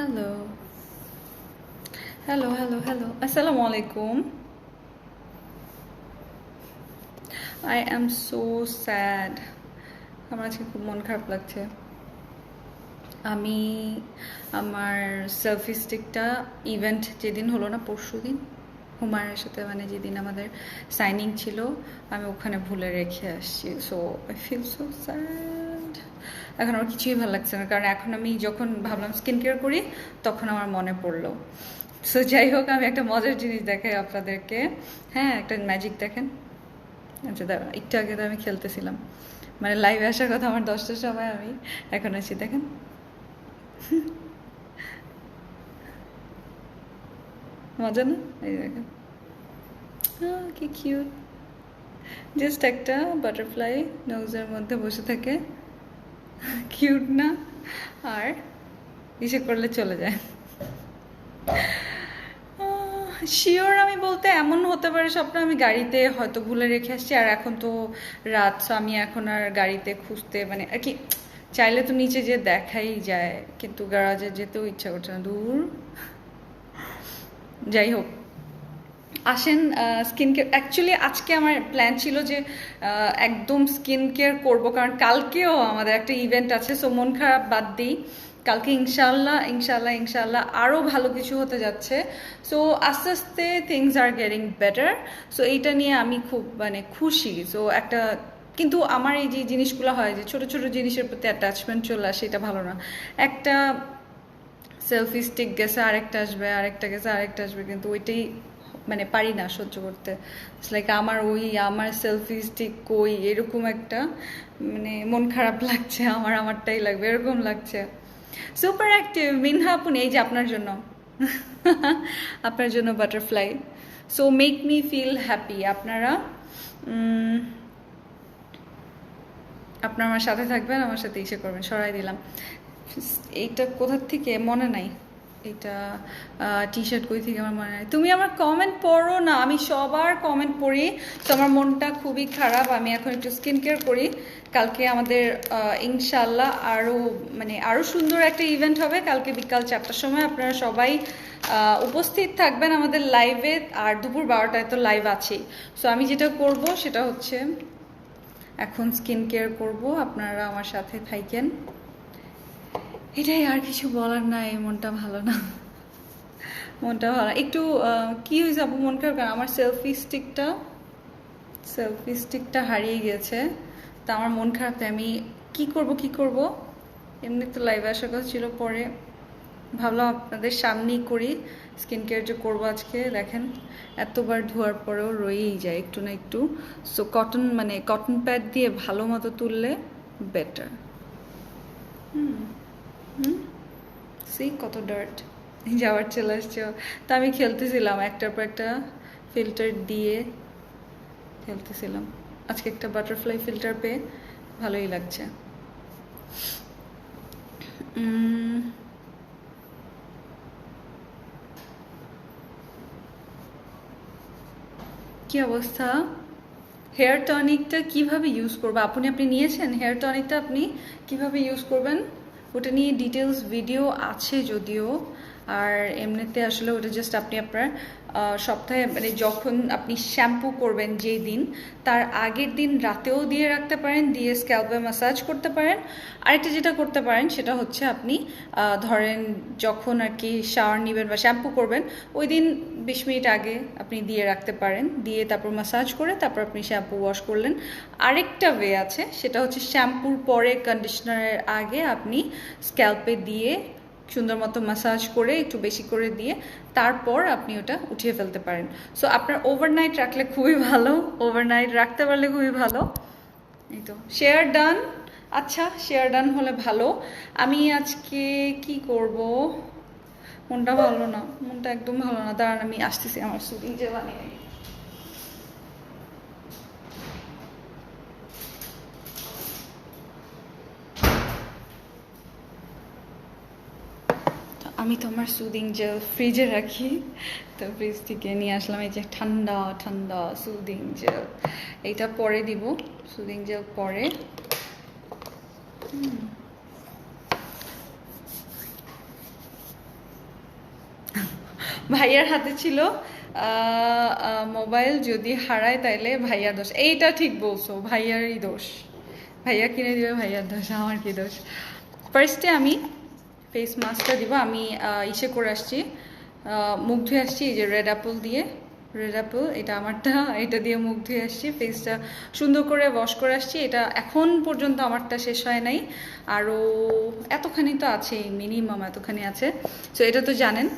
Hello hello hello hello আসসালামু আলাইকুম। I am so sad. আমার আজকে খুব মন খারাপ লাগছে। আমি আমার সেলফি স্টিকটা ইভেন্ট যেদিন হলো না, পরশু দিন হুমায়ুনের সাথে, মানে যেদিন আমাদের সাইনিং ছিল, আমি ওখানে ভুলে রেখে আসছি। So I feel so sad. এখন আমার কিছুই ভালো লাগছে না, কারণ এখন আমি যখন ভাবলাম স্কিন কেয়ার করি তখন আমার মনে পড়লো। সো যাই হোক, আমি একটা মজার জিনিস দেখাই আপনাদেরকে। হ্যাঁ, একটা ম্যাজিক দেখেন। আচ্ছা দাঁড়া, একটু আগে তো আমি খেলতেছিলাম, মানে লাইভে আসার কথা আমার 10টার সময়, আমি এখন আছি, দেখেন। মজা না? এই দেখেন, কি কিউট। জাস্ট একটা বাটারফ্লাই নোজের মধ্যে বসে থাকে, কিউট না? আর ইসে করলে চলে যায়। শিওর আমি বলতে এমন হতে পারে স্বপ্ন আমি গাড়িতে হয়তো ভুলে রেখে আসছি, আর এখন তো রাত, so আমি এখন আর গাড়িতে খুঁজতে, মানে আর কি, চাইলে তো নিচে যে দেখাই যায়, কিন্তু গ্যারাজে যেতেও ইচ্ছা করছে না, দূর। যাই হোক, আসেন স্কিন কেয়ার। অ্যাকচুয়ালি আজকে আমার প্ল্যান ছিল যে একদম স্কিন কেয়ার করবো, কারণ কালকেও আমাদের একটা ইভেন্ট আছে। সো মন খারাপ বাদ দিই, কালকে ইনশাল্লাহ ইনশাল্লাহ ইনশাল্লাহ আরও ভালো কিছু হতে যাচ্ছে। সো আস্তে আস্তে things are getting better. So এইটা নিয়ে আমি খুব মানে খুশি। সো একটা, কিন্তু আমার এই যে জিনিসগুলো হয় যে ছোট ছোট জিনিসের প্রতি অ্যাটাচমেন্ট চলে আসে, এটা ভালো না। একটা সেলফি স্টিক গেছে, আরেকটা আসবে, আরেকটা গেছে, আরেকটা আসবে, কিন্তু ওইটাই মানে পারি না সহ্য করতে। লাইক আমার সেলফি স্টিক কই, এরকম একটা মানে মন খারাপ লাগছে, আমারটাই লাগবে এরকম লাগছে। সুপার অ্যাক্টিভ মিনহা আপু, এই যে আপনার জন্য। আপনার জন্য butterfly. So make me feel happy. আপনারা আপনার আমার সাথে থাকবেন, আমার সাথে ইসে করবেন। সরাই দিলাম। এইটা কোথার থেকে মনে নাই, এটা টি শার্ট কই থেকে আমার মনে নাই। তুমি আমার কমেন্ট পড়ো না, আমি সবার কমেন্ট পড়ি, তো আমার মনটা খুবই খারাপ। আমি এখন একটু স্কিন কেয়ার করি। কালকে আমাদের ইনশাল্লাহ আরও সুন্দর একটা ইভেন্ট হবে কালকে বিকাল 4টার সময়। আপনারা সবাই উপস্থিত থাকবেন আমাদের লাইভে, আর দুপুর 12টায় তো লাইভ আছেই। সো আমি যেটা করব সেটা হচ্ছে এখন স্কিন কেয়ার করব, আপনারা আমার সাথে থাকেন। এটাই, আর কিছু বলার নাই। মনটা ভালো না, মনটা ভালো একটু। কি হয়েছে আপু মন খারাপ? আমার সেলফি স্টিকটা হারিয়ে গেছে, তা আমার মন খারাপ। তাই আমি কি করব। এমনি তো লাইভে আসার কথা ছিল, পরে ভাবলাম আপনাদের সামনেই করি। স্কিন কেয়ার যে করবো আজকে, দেখেন এতবার ধোয়ার পরেও রয়েই যায় একটু না একটু। সো কটন প্যাড দিয়ে ভালো মতো তুললে বেটার। কত ডার্ট যাওয়ার চলে আসছে। তা আমি খেলতেছিলাম, একটার পর একটা ফিল্টার দিয়ে খেলতেছিলাম। আজকে একটা বাটারফ্লাই ফিল্টার পেয়ে ভালোই লাগছে। কি অবস্থা? হেয়ার টনিকটা কিভাবে ইউজ করবো? আপনি নিয়েছেন হেয়ার টনিকটা? আপনি কিভাবে ইউজ করবেন ওটা নিয়ে ডিটেলস ভিডিও আছে যদিও। আর এমনিতে আসলে ওটা জাস্ট আপনি আপনার সপ্তাহে, মানে যখন আপনি শ্যাম্পু করবেন যেই দিন, তার আগের দিন রাতেও দিয়ে রাখতে পারেন, দিয়ে স্ক্যাল্পে ম্যাসাজ করতে পারেন। আরেকটা যেটা করতে পারেন সেটা হচ্ছে আপনি ধরেন যখন আর কি শাওয়ার নেবেন বা শ্যাম্পু করবেন, ওই দিন 20 মিনিট আগে আপনি দিয়ে রাখতে পারেন, দিয়ে তারপর ম্যাসাজ করে তারপর আপনি শ্যাম্পু ওয়াশ করলেন। আরেকটা ওয়ে আছে, সেটা হচ্ছে শ্যাম্পুর পরে কন্ডিশনারের আগে আপনি স্ক্যাল্পে দিয়ে সুন্দর মতো ম্যাসাজ করে একটু বেশি করে দিয়ে তারপর আপনি ওটা উঠিয়ে ফেলতে পারেন। সো আপনার ওভারনাইট রাখলে খুবই ভালো, ওভারনাইট রাখতে পারলে খুবই ভালো। এই তো শেয়ার ডান। আচ্ছা, শেয়ার ডান হলে ভালো। আমি আজকে কি করব, মনটা ভালো না, মনটা একদম ভালো না। দাঁড়ান আমি আসতেছি, আমার সুদিং যে বানিয়ে। আমি তো আমার সুদিং জেল ফ্রিজে রাখি, তো ফ্রিজ থেকে নিয়ে আসলাম এই যে ঠান্ডা ঠান্ডা সুদিং জেল। এইটা পরে দিব, সুদিং জেল পরে। ভাইয়ার হাতে ছিল মোবাইল, যদি হারায় তাইলে ভাইয়ার দোষ। এইটা ঠিক বলছো, ভাইয়ারই দোষ। ভাইয়া কিনে দিবে, ভাইয়ার দোষ, আমার কি দোষ। ফার্স্টে আমি ফেস মাস্কটা দিব। আমি ইসে করে আসছি, মুখ ধুয়ে আসছি এই যে রেড অ্যাপল দিয়ে। রেড অ্যাপল এটা আমারটা, এটা দিয়ে মুখ ধুয়ে আসছি, ফেসটা সুন্দর করে ওয়াশ করে আসছি। এটা এখন পর্যন্ত আমারটা শেষ হয় নাই, আরও এতখানি তো আছেই, মিনিমাম এতখানি আছে। সো এটা তো জানেন,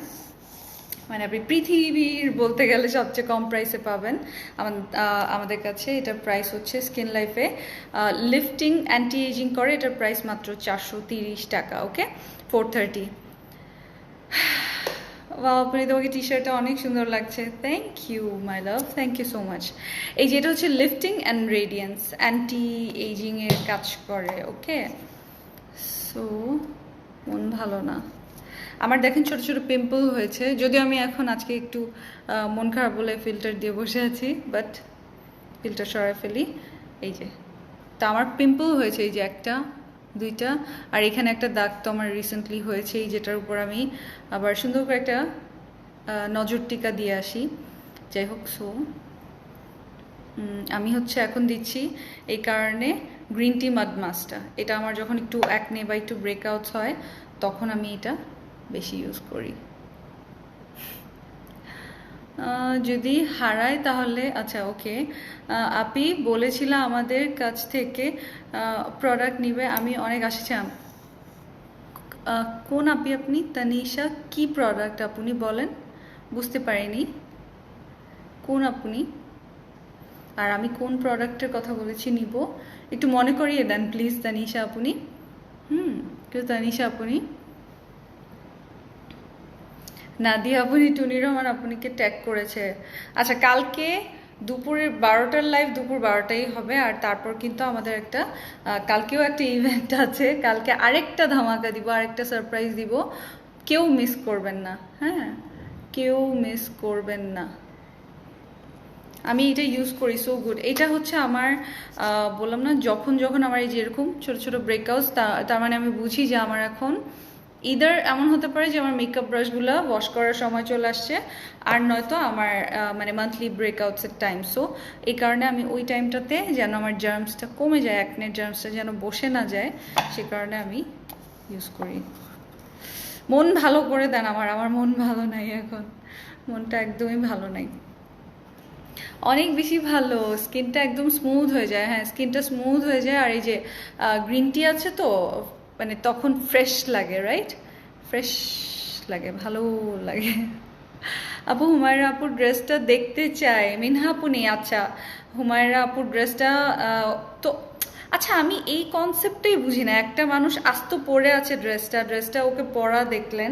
মানে আপনি পৃথিবীর বলতে গেলে সবচেয়ে কম প্রাইসে পাবেন আমাদের কাছে। এটার প্রাইস হচ্ছে স্কিন লাইফে লিফটিং অ্যান্টি এজিং করে, এটার প্রাইস মাত্র 430 টাকা। ওকে, 430। আপনি, তোমাকে টি শার্টটা অনেক সুন্দর লাগছে। Thank you my love, thank you so much. এই যেটা হচ্ছে লিফটিং অ্যান্ড রেডিয়েন্স, অ্যান্টি এজিংয়ের কাজ করে। ওকে, সো মন ভালো না আমার, দেখেন ছোট ছোট পিম্পল হয়েছে, যদিও আমি এখন আজকে একটু মন খারাপ বলে ফিল্টার দিয়ে বসে আছি, বাট ফিল্টার সরাই ফেলি। এই যে, তা আমার পিম্পল হয়েছে, এই যে একটা, দুইটা, আর এখানে একটা দাগ তো আমার রিসেন্টলি হয়েছে, এই যেটার উপর আমি আবার সুন্দর করে একটা নজর টিকা দিয়ে আসি। যাই হোক, সো আমি হচ্ছে এখন দিচ্ছি এই কারণে গ্রিন টি মাড মাস্কটা। এটা আমার যখন একটু অ্যাকনে বা একটু ব্রেকআউটস হয় তখন আমি এটা বেশি ইউজ করি। যদি হারায় তাহলে, আচ্ছা ওকে, আপি বলেছিল আমাদের কাছ থেকে প্রোডাক্ট নিবে, আমি অনেক আসছিলাম। কোন আপি আপনি? তানিশা, কি প্রোডাক্ট আপনি বলেন? বুঝতে পারিনি কোন আপনি, আর আমি কোন প্রোডাক্টের কথা বলেছি নিব, একটু মনে করিয়ে দেন প্লিজ তানিশা আপনি। কেউ তানিশা আপনি, নাদিয়া আপনি, টুনি রহমান আপনিকে ট্যাগ করেছে। আচ্ছা, কালকে দুপুরের 12টার লাইভ দুপুর 12টাই হবে, আর তারপর কিন্তু আমাদের একটা কালকেও একটা ইভেন্ট আছে, কালকে আরেকটা ধামাকা দিব, আরেকটা সারপ্রাইজ দিব, কেউ মিস করবেন না। হ্যাঁ, কেউ মিস করবেন না। আমি এটা ইউজ করি, সো গুড। এটা হচ্ছে আমার বললাম না, যখন যখন আমার এই যে এরকম ছোটো ছোটো ব্রেকআউটস, তার মানে আমি বুঝি যে আমার এখন ইদার এমন হতে পারে যে আমার মেকআপ ব্রাশগুলো ওয়াশ করার সময় চলে আসছে, আর নয়তো আমার মানে মান্থলি ব্রেকআউটসের টাইম। সো এই কারণে আমি ওই টাইমটাতে যেন আমার জার্মসটা কমে যায়, অ্যাকনের জার্মসটা যেন বসে না যায়, সে কারণে আমি ইউজ করি। মন ভালো করে দেন আমার, আমার মন ভালো নাই এখন, মনটা একদমই ভালো নাই। অনেক বেশি ভালো, স্কিনটা একদম স্মুথ হয়ে যায়। হ্যাঁ, স্কিনটা স্মুথ হয়ে যায়, আর এই যে গ্রিন টি আছে তো, মানে তখন ফ্রেশ লাগে, রাইট? ফ্রেশ লাগে, ভালো লাগে। আপু, হুমায়রা আপুর ড্রেসটা দেখতে চাই। মিনহা আপু নেই, আচ্ছা হুমায়রা আপুর ড্রেসটা তো, আচ্ছা আমি এই কনসেপ্টটাই বুঝি না, একটা মানুষ আস্ত পরে আছে ড্রেসটা ওকে পরা দেখলেন,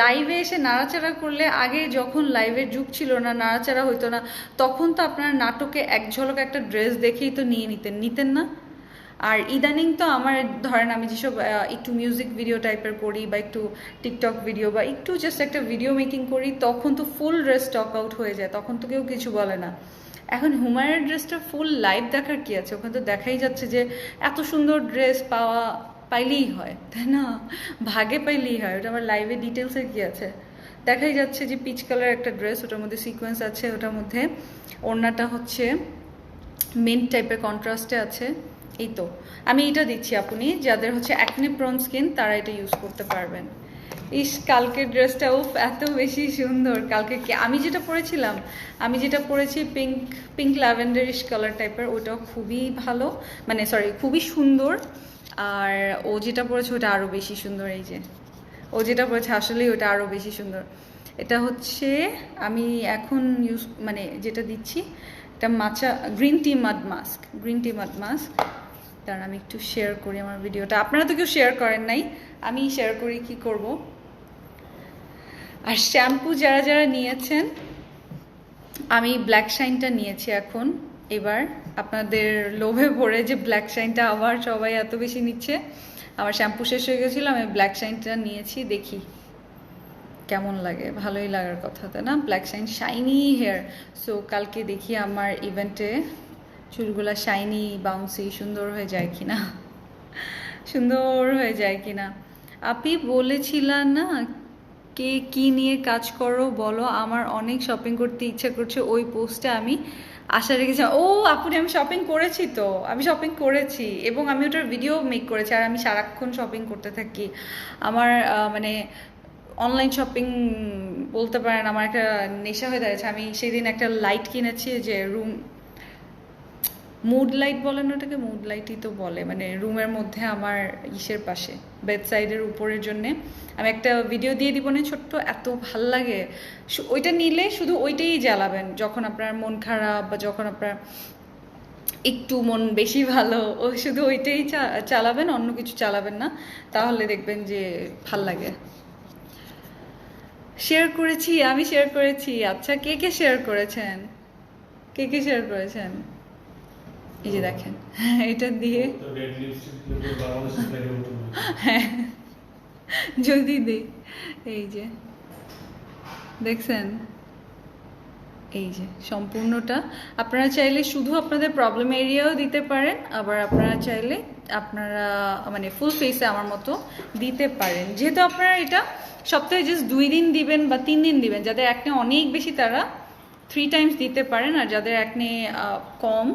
লাইভে এসে নাড়াচাড়া করলে, আগে যখন লাইভের যুগ ছিল না, নাড়াচাড়া হইতো না, তখন তো আপনার নাটকে এক ঝলক একটা ড্রেস দেখেই তো নিয়ে নিতেন না? আর ইদানিং তো আমার ধরেন আমি যেসব একটু মিউজিক ভিডিও টাইপের করি, বা একটু টিকটক ভিডিও, বা একটু জাস্ট একটা ভিডিও মেকিং করি, তখন তো ফুল ড্রেস স্টক আউট হয়ে যায়, তখন তো কেউ কিছু বলে না। এখন হুমায়ুনের ড্রেসটা ফুল লাইভ দেখার কি আছে? ওখানে তো দেখাই যাচ্ছে যে এত সুন্দর ড্রেস পাইলেই হয়, তাই না? ভাগে পাইলেই হয়, ওটা আমার লাইভে ডিটেলসের কি আছে? দেখাই যাচ্ছে যে পিচ কালার একটা ড্রেস, ওটার মধ্যে সিকোয়েন্স আছে, ওটার মধ্যে ওড়নাটা হচ্ছে মিন্ট টাইপের কন্ট্রাস্টে আছে। এই তো আমি এটা দিচ্ছি, আপনি যাদের হচ্ছে অ্যাকনে প্রন স্কিন তারা এটা ইউজ করতে পারবেন। ইস, কালকের ড্রেসটা উফ এত বেশি সুন্দর। কালকে আমি যেটা পরেছিলাম, আমি যেটা পরেছি পিঙ্ক ল্যাভেন্ডারিশ কালার টাইপের, ওটাও খুবই ভালো, মানে সরি খুবই সুন্দর। আর ও যেটা পরেছে ওটা আরও বেশি সুন্দর। এই যে ও যেটা পরেছে আসলেই ওটা আরও বেশি সুন্দর। এটা হচ্ছে আমি এখন ইউজ মানে যেটা দিচ্ছি, এটা মাচা গ্রিন টি মাড মাস্ক। তার আমি একটু শেয়ার করি আমার ভিডিওটা, আপনারা তো কেউ শেয়ার করেন নাই, আমি শেয়ার করি, কি করব। আর শ্যাম্পু যারা যারা নিয়েছেন, আমি ব্ল্যাক শাইনটা নিয়েছি এখন, এবার আপনাদের লোভে পড়ে যে ব্ল্যাক শাইনটা আবার সবাই এত বেশি নিচ্ছে, আমার শ্যাম্পু শেষ হয়ে গেছিলো, আমি ব্ল্যাক শাইনটা নিয়েছি, দেখি কেমন লাগে। ভালোই লাগার কথা, তাই না? Black shine, shiny hair. So কালকে দেখি আমার ইভেন্টে চুলগুলা শাইনি বাউন্সি সুন্দর হয়ে যায় কিনা। আপনি বলেছিলেন না কে কি নিয়ে কাজ করো বলো, আমার অনেক শপিং করতে ইচ্ছা করছে। ওই পোস্টে আমি আশা রেখেছি। ও আপনি, আমি শপিং করেছি তো, আমি শপিং করেছি এবং আমি ওটার ভিডিও মেক করেছি। আর আমি সারাক্ষণ শপিং করতে থাকি। আমার মানে অনলাইন শপিং বলতে পারেন আমার একটা নেশা হয়ে দাঁড়িয়েছে। আমি সেদিন একটা লাইট কিনেছি, যে রুম মুড লাইট বলেন ওটাকে, মুড লাইটই তো বলে, মানে রুমের মধ্যে আমার ইসের পাশে বেড সাইডের উপরের জন্যে। আমি একটা ভিডিও দিয়ে দিব না ছোট্ট, এত ভাল লাগে। ওইটা নিলে শুধু ওইটাই জ্বালাবেন যখন আপনার মন খারাপ বা যখন আপনার একটু মন বেশি ভালো, ও শুধু ওইটাই চালাবেন, অন্য কিছু চালাবেন না, তাহলে দেখবেন যে ভাল লাগে। শেয়ার করেছি, আমি শেয়ার করেছি। আচ্ছা, কে কে শেয়ার করেছেন, কে কে শেয়ার করেছেন? এই যে দেখেন, এটা দিয়ে হ্যাঁ যদি দিই, এই যে দেখছেন, এই যে সম্পূর্ণটা। আপনারা চাইলে শুধু আপনাদের প্রবলেম এরিয়াও দিতে পারেন, আবার আপনারা চাইলে আপনারা মানে ফুল ফেসে আমার মতো দিতে পারেন। যেহেতু আপনারা এটা সপ্তাহে জাস্ট 2 দিন দিবেন বা 3 দিন দিবেন, যাদের একনে অনেক বেশি তারা 3 টাইমস দিতে পারেন, আর যাদের একনে কম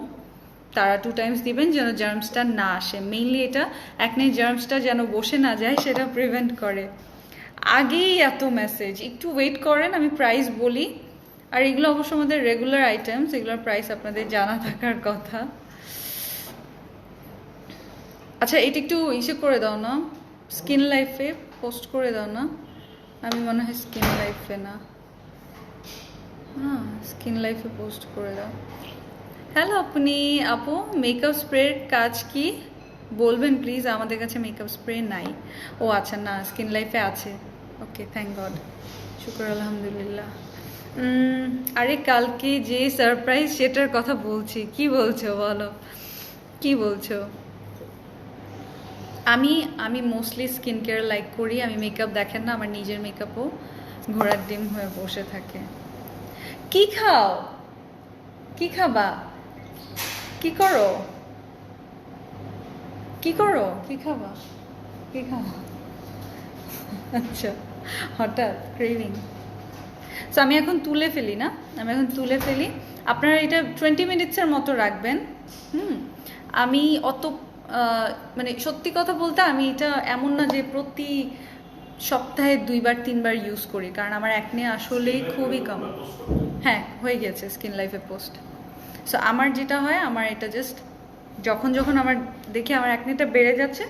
তারা 2 টাইমস দিবেন, যেন জার্মসটা না আসে। মেইনলি এটা একনে জার্মসটা যেন বসে না যায়, সেটা প্রিভেন্ট করে। আগেই এত মেসেজ, একটু ওয়েট করেন, আমি প্রাইস বলি। আর এগুলো অবশ্য আমাদের রেগুলার আইটেমস, এগুলোর প্রাইস আপনাদের জানা থাকার কথা। আচ্ছা, এটা একটু ইসে করে দাও না, স্কিন লাইফে পোস্ট করে দাও না। আমি মনে হয় স্কিন লাইফে না, হ্যাঁ স্কিন লাইফে পোস্ট করে দাও। হ্যালো আপনি, আপু মেকআপ স্প্রের কাজ কি বলবেন প্লিজ? আমাদের কাছে মেকআপ স্প্রে নাই। ও আচ্ছা, না স্কিন লাইফে আছে। ওকে, থ্যাংক গড, শুক্র আলহামদুলিল্লাহ। আরে কালকে যে সারপ্রাইজ সেটার কথা বলছি। কি বলছো বলো, কি বলছো? আমি মোস্টলি স্কিন কেয়ার লাইক করি। আমি মেকআপ দেখেন না, আমার নিজের মেকআপও ঘোড়ার ডিম হয়ে বসে থাকে। কি খাও, কি খাবা, কি করো, কি করো, কি খাবা, কি খাবা? আচ্ছা, হঠাৎ ক্রেভিং। সো আমি এখন তুলে ফেলি না, আমি এখন তুলে ফেলি। আপনারা এটা 20 মিনিটসের মতো রাখবেন। আমি অত মানে সত্যি কথা বলতে আমি এটা এমন না যে প্রতি সপ্তাহে 2-3 বার ইউজ করি, কারণ আমার একনে আসলে খুবই কম। হ্যাঁ হয়ে গেছে স্কিন লাইফে পোস্ট। সো আমার যেটা হয়, আমার এটা জাস্ট যখন যখন আমার দেখি আমার একনেটা বেড়ে যাচ্ছে,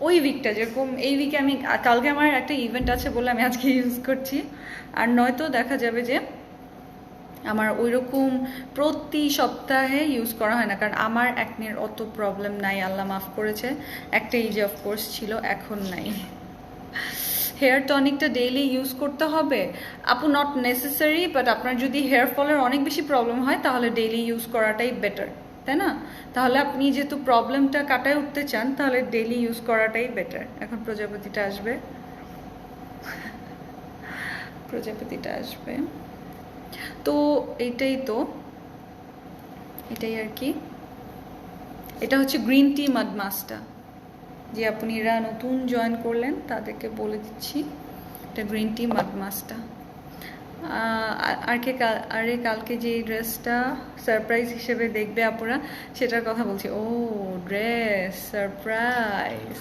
ওই উইকটা, যেরকম এই উইকে আমি কালকে আমার একটা ইভেন্ট আছে বলে আমি আজকে ইউজ করছি, আর নয়তো দেখা যাবে যে আমার ওইরকম প্রতি সপ্তাহে ইউজ করা হয় না, কারণ আমার একনের অত প্রবলেম নাই, আল্লাহ মাফ করেছে। একটা এজে অফকোর্স ছিল, এখন নাই। হেয়ার টনিকটা ডেইলি ইউজ করতে হবে আপু? নট নেসেসারি, বাট আপনার যদি হেয়ার ফলের অনেক বেশি প্রবলেম হয় তাহলে ডেইলি ইউজ করাটাই বেটার, তাই না? তাহলে আপনি যেহেতু প্রবলেমটা কাটায় উঠতে চান, তাহলে ডেইলি ইউজ করাটাই বেটার। এখন প্রজাপতিটা আসবে, প্রজাপতিটা আসবে। তো এইটাই তো, এটাই আর কি। এটা হচ্ছে গ্রিন টি মাড মাস্কটা, যে আপনারা নতুন জয়েন করলেন তাদেরকে বলে দিচ্ছি, এটা গ্রিন টি মাড মাস্কটা। আরে কালকে যে ড্রেসটা সারপ্রাইজ হিসেবে দেখবে আপুরা, সেটার কথা বলছি। ও dress surprise,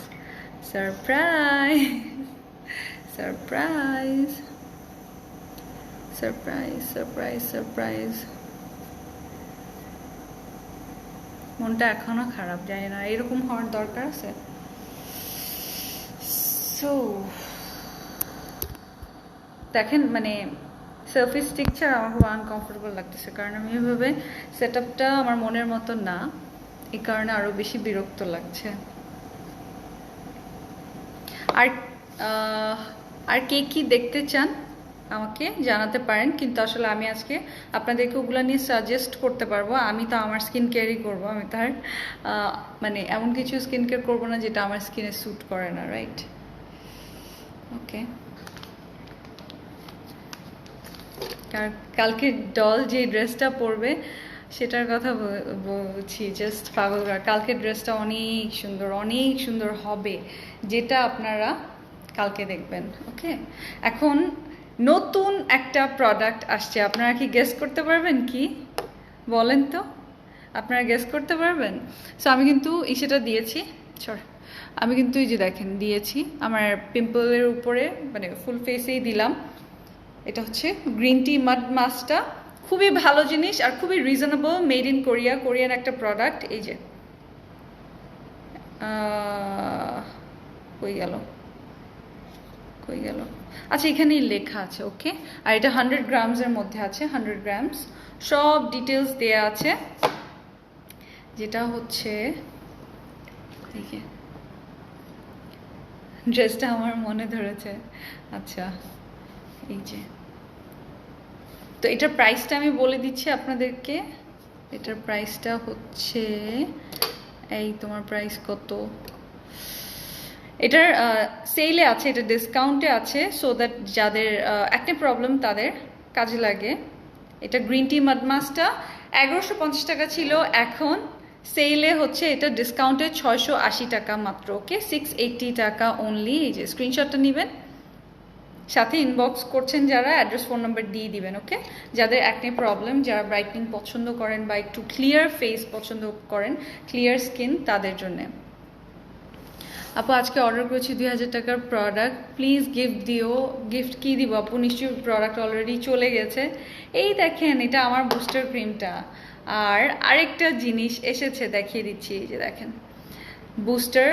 surprise, surprise, surprise, surprise, surprise. মনটা এখনো খারাপ, জানি না এরকম হওয়ার দরকার আছে। সো দেখেন, মানে সেলফি স্টিক ছাড়া আমার খুব আনকমফোর্টেবল লাগতেছে, কারণ আমি এভাবে সেট আপটা আমার মনের মতো না, এই কারণে আরো বেশি বিরক্ত লাগছে। আর আর কে কি দেখতে চান আমাকে জানাতে পারেন, কিন্তু আসলে আমি আজকে আপনাদেরকে ওগুলো নিয়ে সাজেস্ট করতে পারবো। আমি তো আমার স্কিন কেয়ারই করবো, আমি তার মানে এমন কিছু স্কিন কেয়ার করবো না যেটা আমার স্কিনে স্যুট করে না, রাইট? ওকে, কালকে ডল যে ড্রেসটা পরবে সেটার কথা বলছি, জাস্ট পাগল। কালকে ড্রেসটা অনেক সুন্দর, অনেক সুন্দর হবে, যেটা আপনারা কালকে দেখবেন। ওকে, এখন নতুন একটা প্রোডাক্ট আসছে, আপনারা কি গেস করতে পারবেন কি? বলেন তো, আপনারা গেস করতে পারবেন? সো আমি কিন্তু সেটা দিয়েছি, আমি কিন্তু এই যে দেখেন দিয়েছি আমার পিম্পলের উপরে, মানে ফুল ফেসেই দিলাম। এটা হচ্ছে গ্রিন টি মাড মাস্কটা, খুবই ভালো জিনিস আর খুবই reasonable, made in Korea, Korean একটা প্রোডাক্ট। এই যে কই গেল, আচ্ছা এখানেই লেখা আছে, ওকে। আর এটা 100 গ্রামসের মধ্যে আছে, 100 গ্রামস, সব ডিটেলস দেয়া আছে। যেটা হচ্ছে ড্রেসটা আমার মনে ধরেছে, আচ্ছা এই যে, তো এটার প্রাইসটা আমি বলে দিচ্ছি আপনাদেরকে। এটার প্রাইসটা হচ্ছে, এই তোমার প্রাইস কত? এটার সেলে আছে, এটা ডিসকাউন্টে আছে, সো দ্যাট যাদের একটা প্রবলেম তাদের কাজে লাগে। এটা গ্রিন টি মাড মাস্কটা 1150 টাকা ছিল, এখন সেলে হচ্ছে এটা ডিসকাউন্টে 680 টাকা মাত্র, ওকে। 680 টাকা অনলি। এই যে স্ক্রিনশটটা নেবেন, সাথে ইনবক্স করছেন যারা, অ্যাড্রেস ফোন নাম্বার দিয়ে দিবেন, ওকে। যাদের একনি প্রবলেম, যারা ব্রাইটনিং পছন্দ করেন বা একটু ক্লিয়ার ফেস পছন্দ করেন, ক্লিয়ার স্কিন, তাদের জন্য। আপু আজকে অর্ডার করেছি 2000 টাকার প্রোডাক্ট, প্লিজ গিফট দিও। গিফট কি দিব আপু? নিশ্চয়ই প্রোডাক্ট অলরেডি চলে গেছে। এই দেখেন, এটা আমার বুস্টার ক্রিমটা। আর আরেকটা জিনিস এসেছে, দেখিয়ে দিচ্ছি। এই যে দেখেন, booster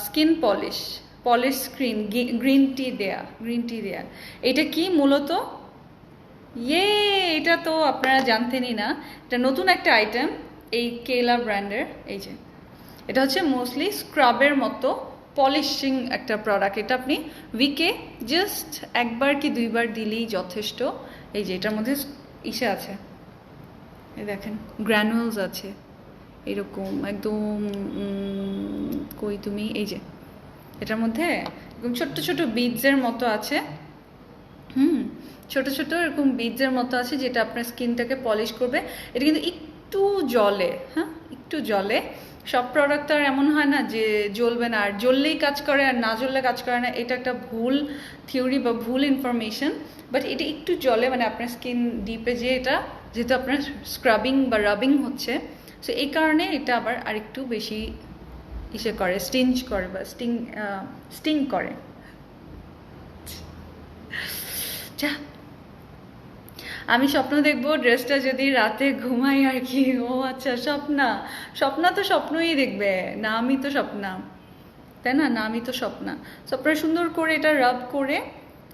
skin polish screen, green tea দেয়া। এটা কি মূলত? এটা তো আপনারা জানতেনই না, এটা নতুন একটা আইটেম এই কেলা ব্র্যান্ডের। এই যে এটা হচ্ছে মোস্টলি স্ক্রাবের মতো পলিশিং একটা প্রোডাক্ট। এটা আপনি উইকে জাস্ট একবার কি দুইবার দিলেই যথেষ্ট। এই যে এটার মধ্যে ইসে আছে, এই দেখেন গ্র্যানুলস আছে এরকম একদম, কই তুমি, এই যে এটার মধ্যে এরকম ছোট্ট ছোট বিডসের মতো আছে, ছোট ছোট এরকম বিডসের মতো আছে, যেটা আপনার স্কিনটাকে পলিশ করবে। এটা কিন্তু একটু জলে, হ্যাঁ একটু জলে। সব প্রোডাক্ট তো আর এমন হয় না যে জ্বলবে না, আর জ্বললেই কাজ করে আর না জ্বললে কাজ করে না, এটা একটা ভুল থিওরি বা ভুল ইনফরমেশন। বাট এটা একটু জলে, মানে আপনার স্কিন ডিপে যে এটা, যেহেতু আপনার স্ক্রাবিং বা রাবিং হচ্ছে, সো এই কারণে এটা আবার আরেকটু বেশি ইসে করে, স্টিঞ্জ করে বা স্টিং করে। যা, আমি স্বপ্ন দেখবো ড্রেসটা যদি রাতে ঘুমাই আর কি। ও আচ্ছা, স্বপ্না তো স্বপ্নই দেখবে, না আমি তো স্বপ্না, তাই না? না আমি তো স্বপ্না। সো আপনারা সুন্দর করে এটা রাব করে,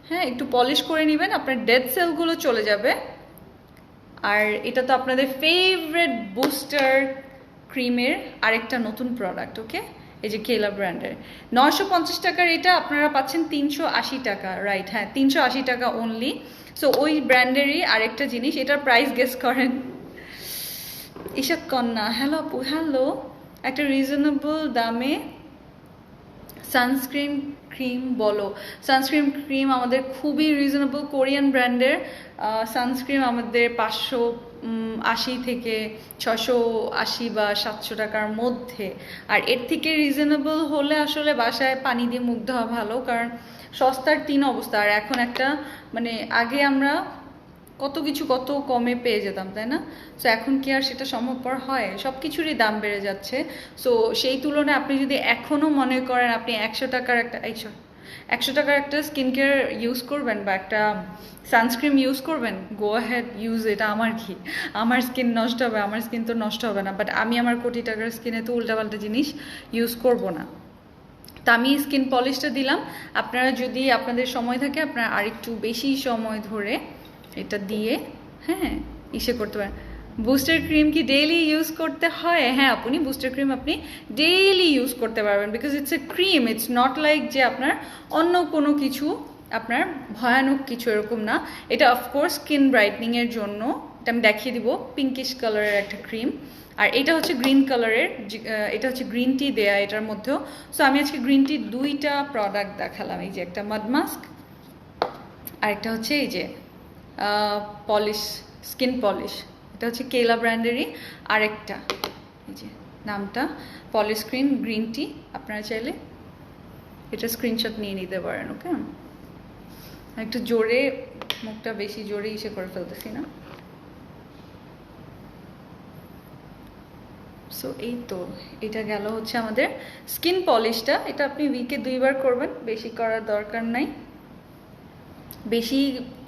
হ্যাঁ একটু পলিশ করে নেবেন, আপনার ডেড সেলগুলো চলে যাবে। আর এটা তো আপনাদের ফেভারিট বুস্টার ক্রিমের আরেকটা নতুন প্রোডাক্ট, ওকে। এই যে কেলা ব্র্যান্ডের 950 টাকার এটা আপনারা পাচ্ছেন 380 টাকা, রাইট? হ্যাঁ 380 টাকা অনলি। সো ওই ব্র্যান্ডেরই আরেকটা জিনিস, এটার প্রাইস গেস করেন। ঈশাদ কন্যা, হ্যালো আপু, হ্যালো। একটা রিজনেবল দামে সানস্ক্রিন ক্রিম বলো। সানস্ক্রিন ক্রিম আমাদের খুবই রিজনেবল, কোরিয়ান ব্র্যান্ডের সানস্ক্রিন আমাদের 580 থেকে 680 বা 700 টাকার মধ্যে। আর এর থেকে রিজনেবল হলে আসলে বাসায় পানি দিয়ে মুখ ধোয়া ভালো, কারণ সস্তার 3 অবস্থা। আর এখন একটা মানে আগে আমরা কত কিছু কত কমে পেয়ে যেতাম, তাই না? সো এখন কি আর সেটা সম্ভবপর হয়? সব কিছুরই দাম বেড়ে যাচ্ছে। সো সেই তুলনায় আপনি যদি এখনও মনে করেন আপনি 100 টাকার একটা স্কিন কেয়ার ইউজ করবেন বা একটা সানস্ক্রিন ইউজ করবেন, গো হ্যাড ইউজ। এটা আমার কি, আমার স্কিন নষ্ট হবে? আমার স্কিন তো নষ্ট হবে না, বাট আমি আমার কোটি টাকার স্কিনে তো উল্টাপাল্টা জিনিস ইউজ করব না। তা আমি স্কিন পলিশটা দিলাম। আপনারা যদি আপনাদের সময় থাকে, আপনারা আরেকটু বেশি সময় ধরে এটা দিয়ে, হ্যাঁ ইসে করতে পারেন। বুস্টার ক্রিম কি ডেইলি ইউজ করতে হয়? হ্যাঁ আপনি বুস্টার ক্রিম আপনি ডেইলি ইউজ করতে পারবেন, because it's a cream, it's not like যে আপনার অন্য কোনো কিছু, আপনার ভয়ানক কিছু এরকম না। এটা অফকোর্স স্কিন ব্রাইটনিংয়ের জন্য। এটা আমি দেখিয়ে দিব, পিঙ্কিশ কালারের একটা ক্রিম। আর এটা হচ্ছে গ্রিন কালারের, এটা হচ্ছে গ্রিন টি দেয়া এটার মধ্যেও। সো আমি আজকে গ্রিন টি 2টা প্রোডাক্ট দেখালাম। এই যে একটা মাড মাস্ক, আর একটা হচ্ছে এই যে পলিশ, স্কিন পলিশ। এটা হচ্ছে কেলা ব্র্যান্ডেরই আরেকটা, এই যে নামটা পলিশ স্ক্রিন গ্রিন টি। আপনারা চাইলে এটা স্ক্রিনশট নিয়ে নিতে পারেন, ওকে। একটু জোরে, মুখটা বেশি জোরে ইসে করে ফেলতেছি না। সো এই তো, এটা গেল হচ্ছে আমাদের স্কিন পলিশটা। এটা আপনি উইকে 2বার করবেন, বেশি করার দরকার নাই, বেশি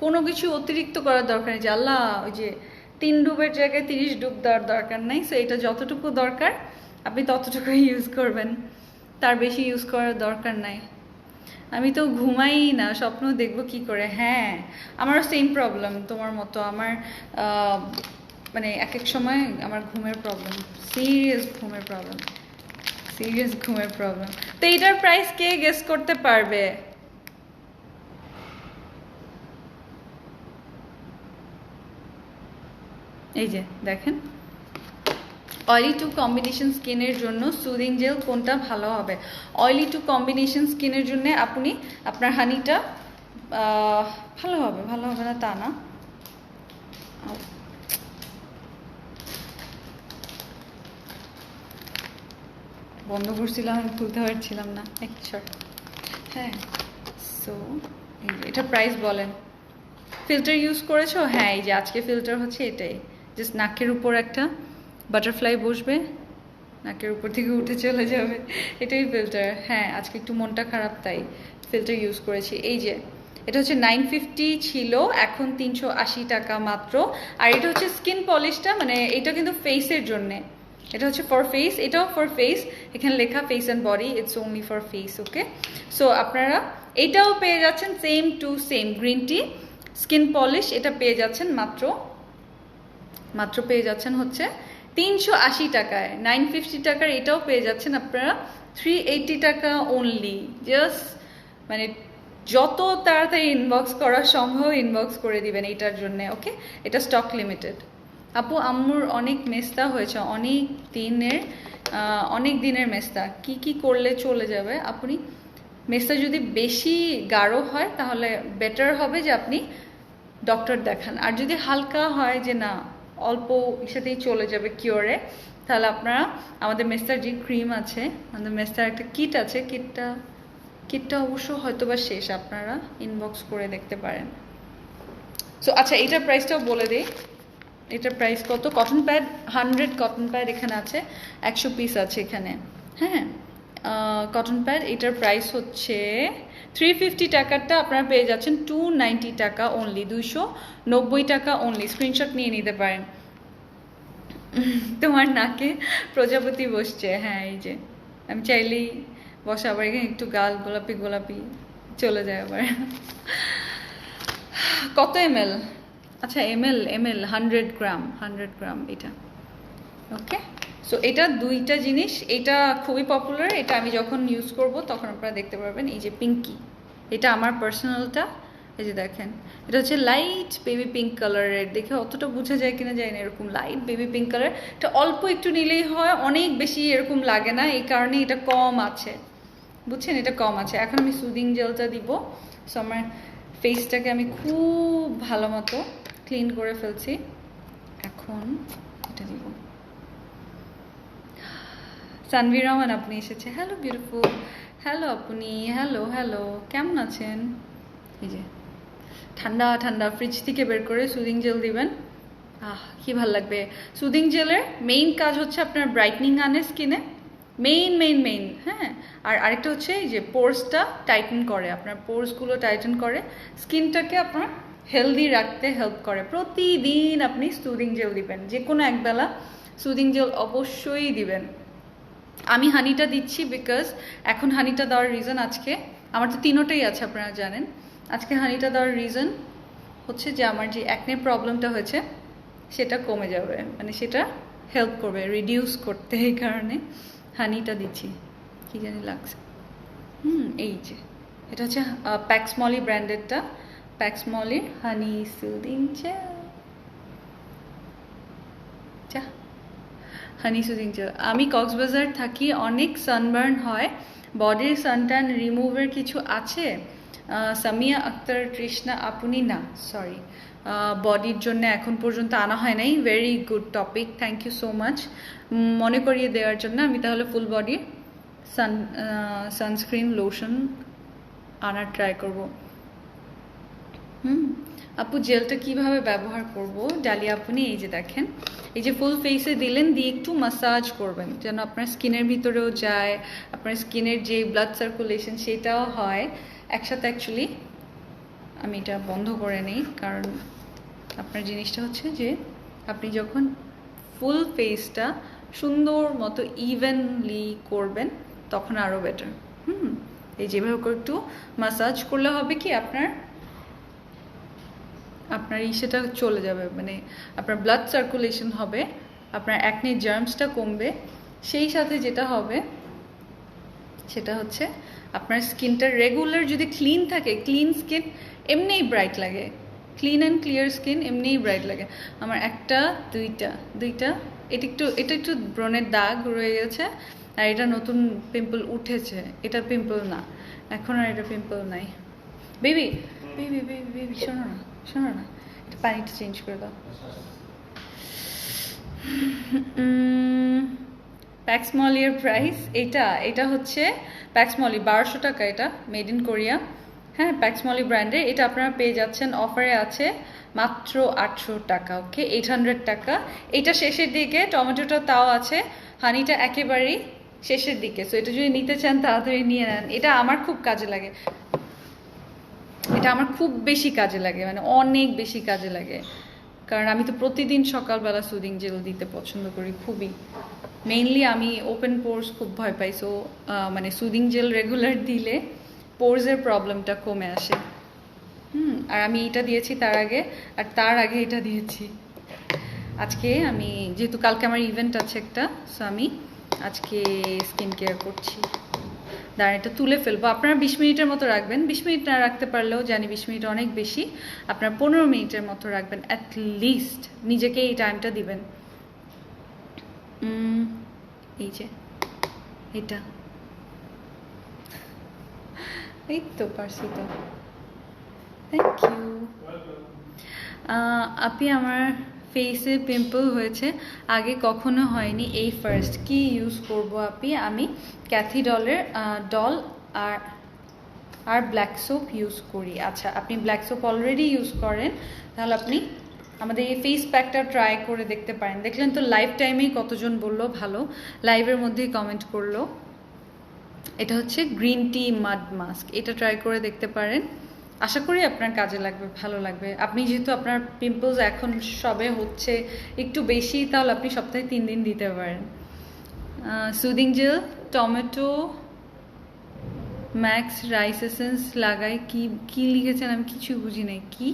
কোনো কিছু অতিরিক্ত করার দরকার নেই যে আল্লাহ ওই যে 3 ডুবের জায়গায় 30 ডুব দেওয়ার দরকার নাই। সো এটা যতটুকু দরকার আপনি ততটুকুই ইউজ করবেন, তার বেশি ইউজ করার দরকার নাই। আমি তো ঘুমাই না, স্বপ্ন দেখবো কি করে। হ্যাঁ, আমারও সেম প্রবলেম তোমার মতো। আমার মানে এক এক সময় আমার ঘুমের প্রবলেম, সিরিয়াস ঘুমের প্রবলেম, সিরিয়াস ঘুমের প্রবলেম। তো এটার প্রাইস কে গেস করতে পারবে? এই যে দেখেন, অয়েলি টু কম্বিনেশন স্কিনের জন্য সুদিং জেল কোনটা ভালো হবে? অয়েলি টু কম্বিনেশন স্কিনের জন্য আপনি আপনার হানিটা ভালো হবে, ভালো হবে না তা না। বন্ধ করছিলাম, আমি খুলতে পারছিলাম না। হ্যাঁ, সো এটা প্রাইস বলেন। ফিল্টার ইউজ করেছো? হ্যাঁ, এই যে আজকে ফিল্টার হচ্ছে এটাই, জাস্ট নাকের উপর একটা বাটারফ্লাই বসবে, নাকের উপর থেকে উঠে চলে যাবে, এটাই ফিল্টার। হ্যাঁ, আজকে একটু মনটা খারাপ তাই ফিল্টার ইউজ করেছি। এই যে এটা হচ্ছে 950 ছিল, এখন 380 টাকা মাত্র। আর এটা হচ্ছে স্কিন পলিশটা, মানে এটা কিন্তু ফেসের জন্যে, এটা হচ্ছে ফর ফেস, এটাও ফর ফেস। এখানে লেখা face and body, it's only for face. Okay, so আপনারা এটাও পেয়ে যাচ্ছেন same to same green tea skin polish, এটা পেয়ে যাচ্ছেন মাত্র পেয়ে যাচ্ছেন হচ্ছে 380 টাকায়। 950 টাকার এটাও পেয়ে যাচ্ছেন আপনারা 380 টাকা অনলি। জাস্ট মানে যত তাড়াতাড়ি ইনবক্স করা সম্ভব ইনবক্স করে দিবেন এটার জন্য। ওকে, এটা স্টক লিমিটেড। আপু আম্মুর অনেক মেস্তা হয়েছে, অনেক দিনের মেস্তা, কি কি করলে চলে যাবে? আপনি মেস্তা যদি বেশি গাঢ় হয় তাহলে বেটার হবে যে আপনি ডক্টর দেখান। আর যদি হালকা হয় যে না অল্প সাথেই চলে যাবে কিওরে, তাহলে আপনারা আমাদের মেস্তার যে ক্রিম আছে, আমাদের মেস্তার একটা কিট আছে, কিটটা অবশ্য হয়তো বা শেষ, আপনারা ইনবক্স করে দেখতে পারেন। সো আচ্ছা, এটার প্রাইসটাও বলে দিই। এটার প্রাইস কত? কটন প্যাড 100 কটন প্যাড এখানে আছে, 100 পিস আছে এখানে। হ্যাঁ, কটন প্যাড এটার প্রাইস হচ্ছে 350 টাকারটা আপনারা পেয়ে যাচ্ছেন 290 টাকা অনলি, 290 টাকা অনলি। স্ক্রিনশট নিয়ে নিতে পারেন। তোমার নাকে প্রজাপতি বসছে? হ্যাঁ, এই যে আমি চাইলেই বসা, আবার এখানে একটু গাল গোলাপি গোলাপি চলে যায় আবার। কত ml? আচ্ছা, ml 100 গ্রাম এটা। ওকে, সো এটা দুইটা জিনিস, এটা খুবই পপুলার। এটা আমি যখন ইউজ করব তখন আপনারা দেখতে পারবেন। এই যে পিঙ্কি, এটা আমার পার্সোনালটা। এই যে দেখেন, এটা হচ্ছে লাইট বেবি পিঙ্ক কালারের, দেখে অতটা বোঝা যায় কিনা যায় না, এরকম লাইট বেবি পিঙ্ক কালার। এটা অল্প একটু নিলেই হয়, অনেক বেশি এরকম লাগে না, এই কারণে এটা কম আছে, বুঝছেন? এটা কম আছে। এখন আমি সুদিং জেলটা দিব। সো আমার ফেসটাকে আমি খুব ভালো মতো ক্লিন করে ফেলছি, এখন এটা দিব। সানভি রহমান আপনি এসেছে, হ্যালো বিউটিফুল, হ্যালো আপনি, হ্যালো, কেমন আছেন? এই যে ঠান্ডা ঠান্ডা ফ্রিজ থেকে বের করে সুদিং জেল দিবেন, কি ভাল লাগবে। সুদিং জেলের মেইন কাজ হচ্ছে আপনার ব্রাইটনিং আনে স্কিনে, মেইন। হ্যাঁ, আর আরেকটা হচ্ছে এই যে পোর্সটা টাইটেন করে, আপনার পোর্সগুলো টাইটেন করে, স্কিনটাকে আপনার হেলদি রাখতে হেল্প করে। প্রতিদিন আপনি সুদিং জেল দিবেন, যে কোনো একবেলা সুদিং জেল অবশ্যই দিবেন। আমি হানিটা দিচ্ছি বিকজ এখন হানিটা দেওয়ার রিজন, আজকে আমার তো তিনোটাই আছে আপনারা জানেন। আজকে হানিটা দেওয়ার রিজন হচ্ছে যে আমার যে অ্যাকনে প্রবলেমটা হয়েছে সেটা কমে যাবে, মানে সেটা হেল্প করবে রিডিউস করতে, এই কারণে হানিটা দিচ্ছি। কি জানি লাগছে। এই যে এটা হচ্ছে প্যাক্সমলি ব্র্যান্ডেডটা, প্যাক্সমলির হানি সুদিং জেল। হানি সুদিং জেল। আমি কক্সবাজার থাকি, অনেক সানবার্ন হয়, বডির সানট্যান রিমুভের কিছু আছে? সামিয়া আক্তার তৃষ্ণা আপনি? না সরি, বডির জন্য এখন পর্যন্ত আনা হয় নাই। Very good topic, thank you so much মনে করিয়ে দেওয়ার জন্য। আমি তাহলে ফুল বডির সানস্ক্রিন লোশন আনার ট্রাই করব। হুম আপু জেলটা কিভাবে ব্যবহার করব ডালিয়া আপনি এই যে দেখেন এই যে ফুল ফেসে দিলেন দিয়ে একটু মাসাজ করবেন যেন আপনার স্কিনের ভিতরেও যায় আপনার স্কিনের যে ব্লাড সার্কুলেশন সেটাও হয় একসাথে অ্যাকচুয়ালি আমি এটা বন্ধ করে নিই কারণ আপনার জিনিসটা হচ্ছে যে আপনি যখন ফুল ফেসটা সুন্দর মতো ইভেনলি করবেন তখন আরও বেটার এই যেভাবে করে একটু মাসাজ করলে হবে কি আপনার সেটা চলে যাবে মানে আপনার ব্লাড সার্কুলেশন হবে আপনার অ্যাকনি জার্মসটা কমবে সেই সাথে যেটা হবে সেটা হচ্ছে আপনার স্কিনটা রেগুলার যদি ক্লিন থাকে ক্লিন স্কিন এমনিই ব্রাইট লাগে ক্লিন অ্যান্ড ক্লিয়ার স্কিন এমনিই ব্রাইট লাগে আমার একটা দুইটা এটা একটু ব্রণের দাগ রয়ে গেছে আর এটা নতুন পিম্পল উঠেছে এটা পিম্পল না এখন আর এটা পিম্পল নাই বেবি বেবি বেবি বেবি শোনো না এটা পানিটা চেঞ্জ করে দাও প্যাক্সমলির প্রাইস এটা হচ্ছে প্যাক্সমলি 1200 টাকা এটা মেড ইন কোরিয়া হ্যাঁ প্যাক্সমলি ব্র্যান্ডের এটা আপনারা পেয়ে যাচ্ছেন অফারে আছে মাত্র 800 টাকা ওকে 800 টাকা এটা শেষের দিকে টমেটোটা তাও আছে হানিটা একেবারেই শেষের দিকে সো এটা যদি নিতে চান তাড়াতাড়ি নিয়ে নেন এটা আমার খুব কাজে লাগে এটা আমার খুব বেশি কাজে লাগে মানে অনেক বেশি কাজে লাগে কারণ আমি তো প্রতিদিন সকালবেলা সুদিং জেল দিতে পছন্দ করি খুবই মেইনলি আমি ওপেন পোর্স খুব ভয় পাই সো মানে সুদিং জেল রেগুলার দিলে পোর্সের প্রবলেমটা কমে আসে আর আমি এটা দিয়েছি তার আগে এটা দিয়েছি আজকে আমি যেহেতু কালকে আমার ইভেন্ট আছে একটা সো আমি আজকে স্কিন কেয়ার করছি দাঁড়ান এটা তুলে ফেলবো আপনারা 20 মিনিটের মতো রাখবেন 20 মিনিট না রাখতে পারলেও জানি 20 মিনিট অনেক বেশি আপনারা 15 মিনিটের মতো রাখবেন অ্যাটলিস্ট নিজেকে এই টাইমটা দিবেন এই যে এটা এই তো পারছি তো থ্যাংক ইউ আপনি আমার ফেসে পিম্পল হয়েছে আগে কখনো হয়নি এই ফার্স্ট কি ইউজ করব আমি ক্যাথি ডল আর ব্ল্যাক সোপ ইউজ করি আচ্ছা আপনি ব্ল্যাক সোপ অলরেডি ইউজ করেন তাহলে আপনি আমাদের এই ফেস প্যাকটা ট্রাই করে দেখতে পারেন দেখলেন তো লাইফ টাইমেই কতজন বললো ভালো লাইভের মধ্যেই কমেন্ট করলো এটা হচ্ছে গ্রিন টি মাড মাস্ক এটা ট্রাই করে দেখতে পারেন আশা করি আপনার কাজে লাগবে ভালো লাগবে আপনি যেহেতু আপনার পিম্পলস এখন সবে হচ্ছে একটু বেশি তাহলে আপনি সপ্তাহে 3 দিন দিতে পারেন soothing jail tomato max rice essence লাগাই কি লিখেছেন আমি কিছু বুঝি নাই কি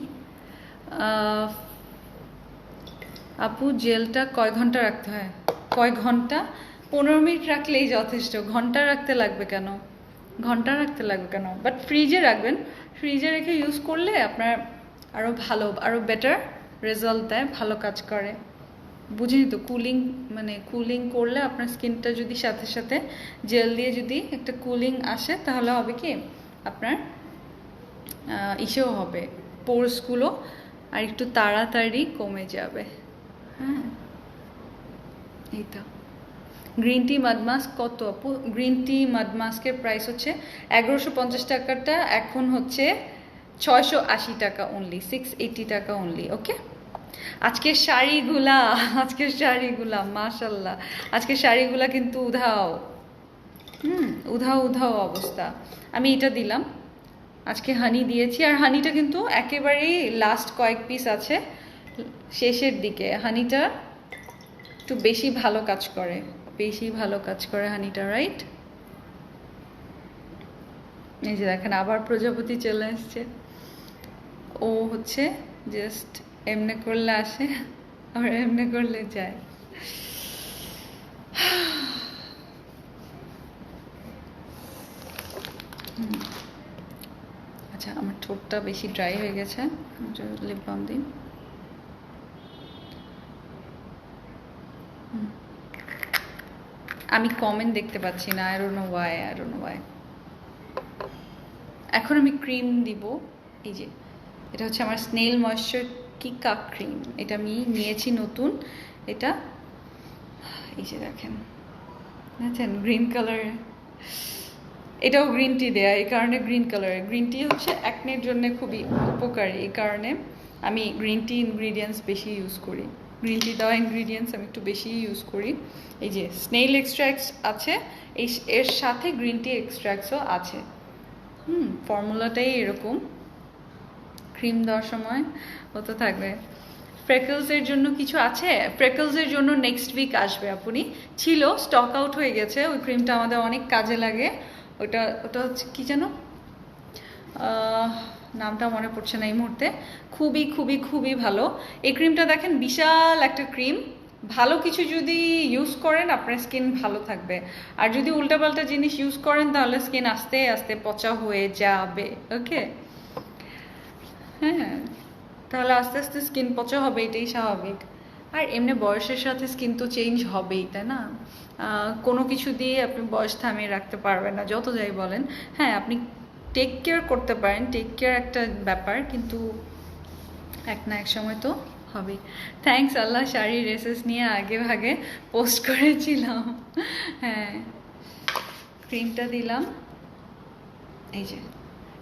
আপু জেলটা কয় ঘন্টা রাখতে হয় কয় ঘন্টা 15 মিনিট রাখলেই যথেষ্ট ঘন্টা রাখতে লাগবে কেন বাট ফ্রিজে রাখবেন ফ্রিজে রেখে ইউজ করলে আপনার আরও বেটার রেজাল্ট দেয় ভালো কাজ করে বুঝিনি তো কুলিং করলে আপনার স্কিনটা যদি সাথে সাথে জেল দিয়ে যদি একটা কুলিং আসে তাহলে হবে কি আপনার ইসেও হবে পোর্সগুলো আর একটু তাড়াতাড়ি কমে যাবে হ্যাঁ এই তো গ্রিন টি মাড মাস্ক কত আপু গ্রিন টি মাড মাস্কের প্রাইস হচ্ছে 1150 টাকাটা এখন হচ্ছে 680 টাকা অনলি 680 টাকা অনলি ওকে আজকের শাড়িগুলা মাশাল্লাহ আজকের শাড়িগুলা কিন্তু উধাও অবস্থা আমি এটা দিলাম আজকে হানি দিয়েছি আর হানিটা কিন্তু একেবারেই লাস্ট কয়েক পিস আছে শেষের দিকে হানিটা একটু বেশি ভালো কাজ করে হানিটা রাইট এই যে দেখেন আবার প্রজাপতি চলে আসছে ও হচ্ছে জাস্ট এমনি করলে আসে আর এমনি করলে যায় আচ্ছা আমার ঠোঁটটা বেশি ড্রাই হয়ে গেছে লিপ বাম দিই আমি কমেন্ট দেখতে পাচ্ছি না আই ডোন্ট নো ওয়াই এখন আমি ক্রিম দিব এই যে এটা হচ্ছে আমার স্নেল ময়েশ্চার কিকা ক্রিম এটা আমি নিয়েছি নতুন এটা এই যে দেখেন গ্রিন কালার এটাও গ্রিন টি দেয়া, এই কারণে গ্রিন কালারের। গ্রিন টি হচ্ছে অ্যাকনের জন্য খুবই উপকারী, এই কারণে আমি গ্রিন টি ইনগ্রিডিয়েন্টস বেশি ইউজ করি। গ্রিন টি দেওয়া ইনগ্রিডিয়েন্টস আমি একটু বেশি ইউজ করি। এই যে স্নেইল এক্সট্র্যাক্টস আছে, এর সাথে গ্রিন টি এক্সট্র্যাক্টসও আছে। ফর্মুলাটাই এরকম, ক্রিম দেওয়ার সময় হতে থাকবে। ফ্রেকলসের জন্য কিছু আছে, ফ্রেকলসের জন্য নেক্সট উইক আসবে। আপনি ছিল, স্টক আউট হয়ে গেছে। ওই ক্রিমটা আমাদের অনেক কাজে লাগে। ওটা হচ্ছে কি যেন, নামটা মনে পড়ছে না এই মুহূর্তে। খুবই খুবই খুবই ভালো এই ক্রিমটা। দেখেন বিশাল একটা ক্রিম, ভালো কিছু যদি ইউজ করেন আপনার স্কিন ভালো থাকবে, আর যদি উল্টাপাল্টা জিনিস ইউজ করেন তাহলে স্কিন আস্তে আস্তে পচা হয়ে যাবে। ওকে, হ্যাঁ, তাহলে আস্তে আস্তে স্কিন পচা হবে, এটাই স্বাভাবিক। আর এমনি বয়সের সাথে স্কিন তো চেঞ্জ হবেই, তাই না? কোনো কিছু দিয়ে আপনি বয়স থামিয়ে রাখতে পারবেন না, যত যাই বলেন। হ্যাঁ, আপনি টেক কেয়ার করতে পারেন, টেক কেয়ার একটা ব্যাপার, কিন্তু এক না এক সময় তো হবেই। থ্যাঙ্কস আল্লাহ, শাড়ির রেসেস নিয়ে আগে ভাগে পোস্ট করেছিলাম। হ্যাঁ, ক্রিমটা দিলাম। এই যে